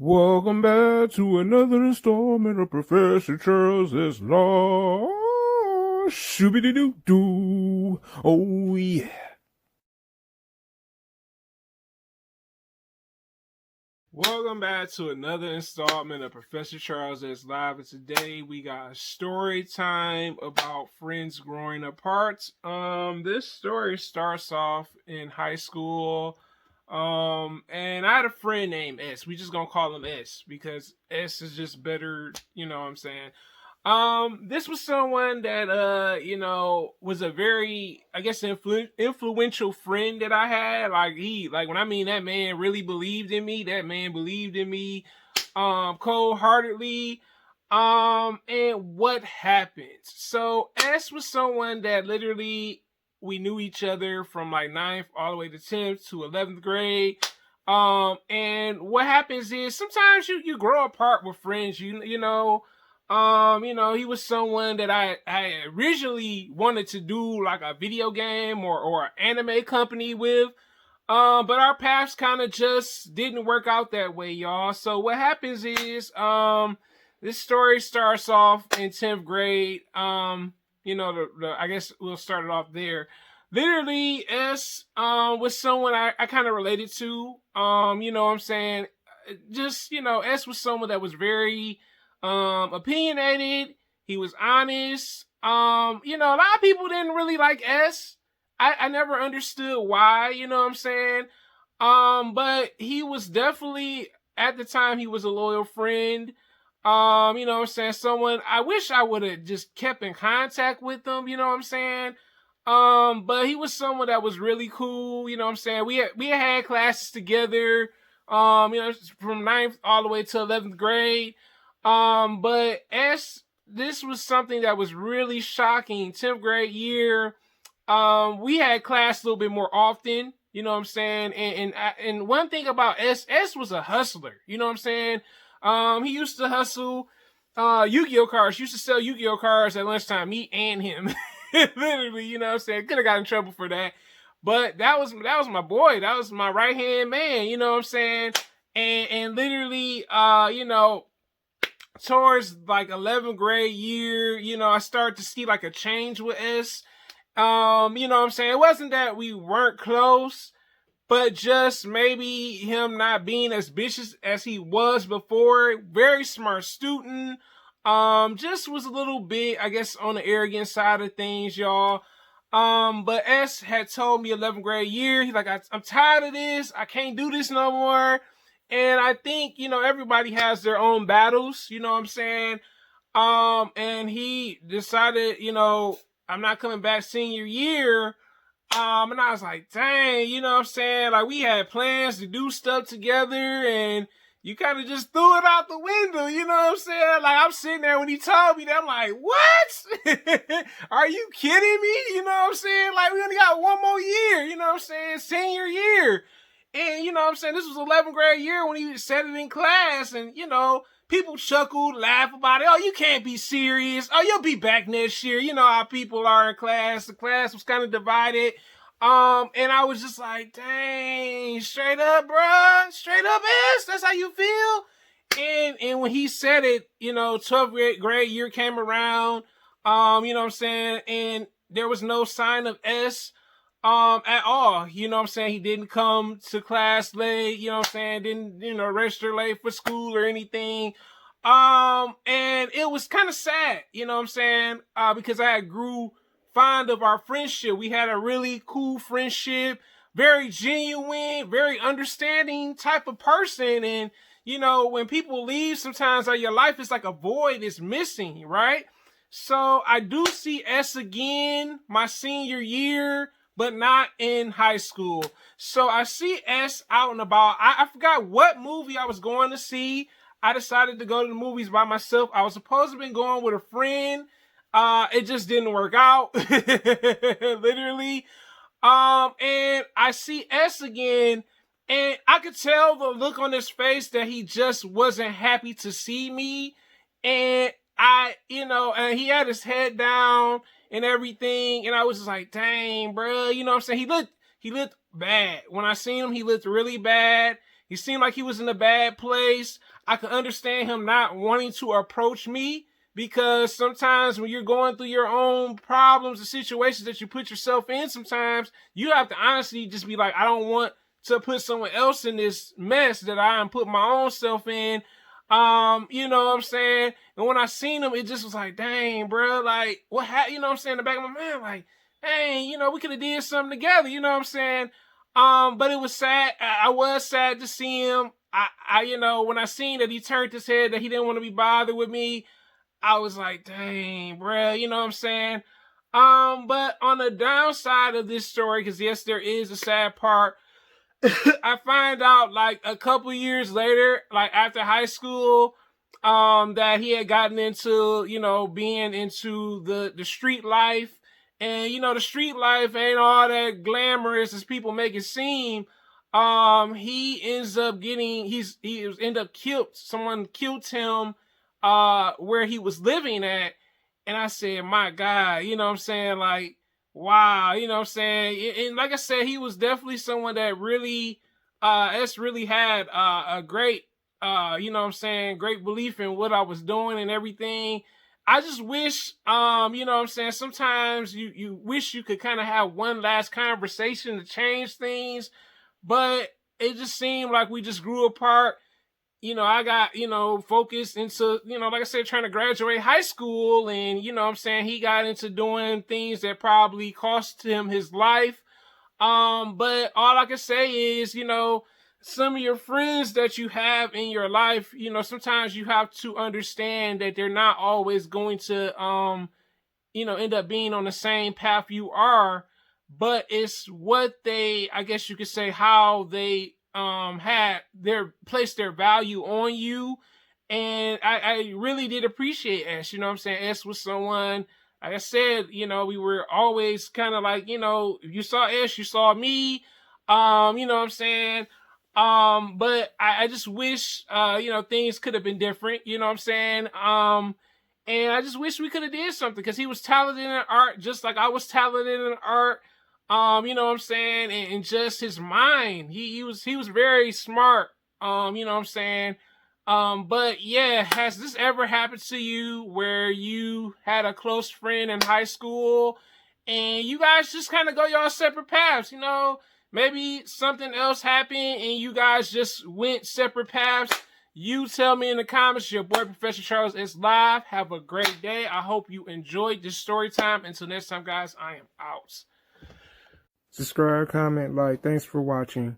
Welcome back to another installment of Professor Charles's Law. Shooby-doo-doo-doo. Oh, yeah. Welcome back to another installment of Professor Charles is Live. And today we got a story time about friends growing apart. This story starts off in high school. And I had a friend named S. We just gonna call him S because S is just better, you know what I'm saying? This was someone that was a very, I guess, influential friend that I had. Like when I mean that man really believed in me. That man believed in me, cold-heartedly. And what happened? So S was someone that literally we knew each other from like 9th all the way to 10th to 11th grade. And what happens is sometimes you grow apart with friends. He was someone that I originally wanted to do like a video game or an anime company with. But our paths kind of just didn't work out that way, y'all. So what happens is, this story starts off in 10th grade. I guess we'll start it off there. Literally, S was someone I kind of related to. You know what I'm saying? S was someone that was very opinionated. He was honest. A lot of people didn't really like S. I never understood why, you know what I'm saying? But he was definitely, at the time, he was a loyal friend. You know what I'm saying? Someone, I wish I would have just kept in contact with him, you know what I'm saying? But he was someone that was really cool, you know what I'm saying? We had classes together, from 9th all the way to 11th grade. But this was something that was really shocking. 10th grade year, we had class a little bit more often, you know what I'm saying? And one thing about S was a hustler, you know what I'm saying? He used to hustle, Yu-Gi-Oh cards. He used to sell Yu-Gi-Oh cards at lunchtime, me and him. Literally, you know what I'm saying? Could have got in trouble for that. But that was my boy. That was my right-hand man, you know what I'm saying? And literally, towards like 11th grade year, I started to see like a change with S. You know what I'm saying? It wasn't that we weren't close, but just maybe him not being as vicious as he was before. Very smart student. Just was a little bit, I guess, on the arrogant side of things, y'all. But S had told me 11th grade year, he's like, I'm tired of this. I can't do this no more. And I think, everybody has their own battles, you know what I'm saying? And he decided, I'm not coming back senior year. And I was like, dang, you know what I'm saying? Like, we had plans to do stuff together, and you kind of just threw it out the window, you know what I'm saying? Like, I'm sitting there when he told me that, I'm like, what? Are you kidding me? You know what I'm saying? Like, we only got one more year, you know what I'm saying? Senior year. And, you know what I'm saying? This was 11th grade year when he said it in class, and, people chuckled, laughed about it. Oh, you can't be serious. Oh, you'll be back next year. You know how people are in class. The class was kind of divided. And I was just like, dang, straight up, bruh. Straight up, S. That's how you feel? And when he said it, 12th grade year came around. You know what I'm saying? And there was no sign of S at all. You know what I'm saying? He didn't come to class late, you know what I'm saying? Didn't, register late for school or anything. And it was kind of sad, you know what I'm saying? Because I had grew fond of our friendship. We had a really cool friendship, very genuine, very understanding type of person. And, when people leave sometimes out of your life, it's like a void is missing, right? So I do see S again my senior year, but not in high school. So I see S out and about. I forgot what movie I was going to see. I decided to go to the movies by myself. I was supposed to have been going with a friend. It just didn't work out. Literally. And I see S again, and I could tell the look on his face that he just wasn't happy to see me. And and he had his head down and everything, and I was just like, dang, bro, you know what I'm saying? He looked bad. When I seen him, he looked really bad. He seemed like he was in a bad place. I could understand him not wanting to approach me, because sometimes when you're going through your own problems and situations that you put yourself in, sometimes you have to honestly just be like, I don't want to put someone else in this mess that I am putting my own self in. You know what I'm saying? And when I seen him, it just was like, dang, bro, like, what happened? You know what I'm saying? In the back of my mind, like, dang, you know, we could have did something together. You know what I'm saying? But it was sad. I was sad to see him. You know, when I seen that he turned his head, that he didn't want to be bothered with me, I was like, dang, bro, you know what I'm saying? But on the downside of this story, because yes, there is a sad part, I find out like a couple years later, like after high school, that he had gotten into, you know, being into the street life. And, you know, the street life ain't all that glamorous as people make it seem. He ends up getting, end up killed. Someone killed him, where he was living at. And I said, my God, you know what I'm saying? Like, wow, you know what I'm saying? And like I said, he was definitely someone that really, really had, a great, you know what I'm saying, great belief in what I was doing and everything. I just wish, you know what I'm saying, sometimes you wish you could kind of have one last conversation to change things, but it just seemed like we just grew apart. You know, I got, you know, focused into, you know, like I said, trying to graduate high school. And, you know what I'm saying, he got into doing things that probably cost him his life. But all I can say is, you know, some of your friends that you have in your life, you know, sometimes you have to understand that they're not always going to, you know, end up being on the same path you are, but it's what they, I guess you could say, how they had their placed their value on you. And I really did appreciate S. You know what I'm saying? S was someone, like I said, you know, we were always kind of like, you know, if you saw S, you saw me. You know what I'm saying? But I just wish, you know, things could have been different. You know what I'm saying? And I just wish we could have did something, because he was talented in art, just like I was talented in art. You know what I'm saying? And just his mind. He was very smart. You know what I'm saying? But yeah, has this ever happened to you where you had a close friend in high school and you guys just kind of go y'all separate paths? You know, maybe something else happened and you guys just went separate paths. You tell me in the comments. Your boy Professor Charles is live. Have a great day. I hope you enjoyed this story time. Until next time, guys, I am out. Subscribe, comment, like. Thanks for watching.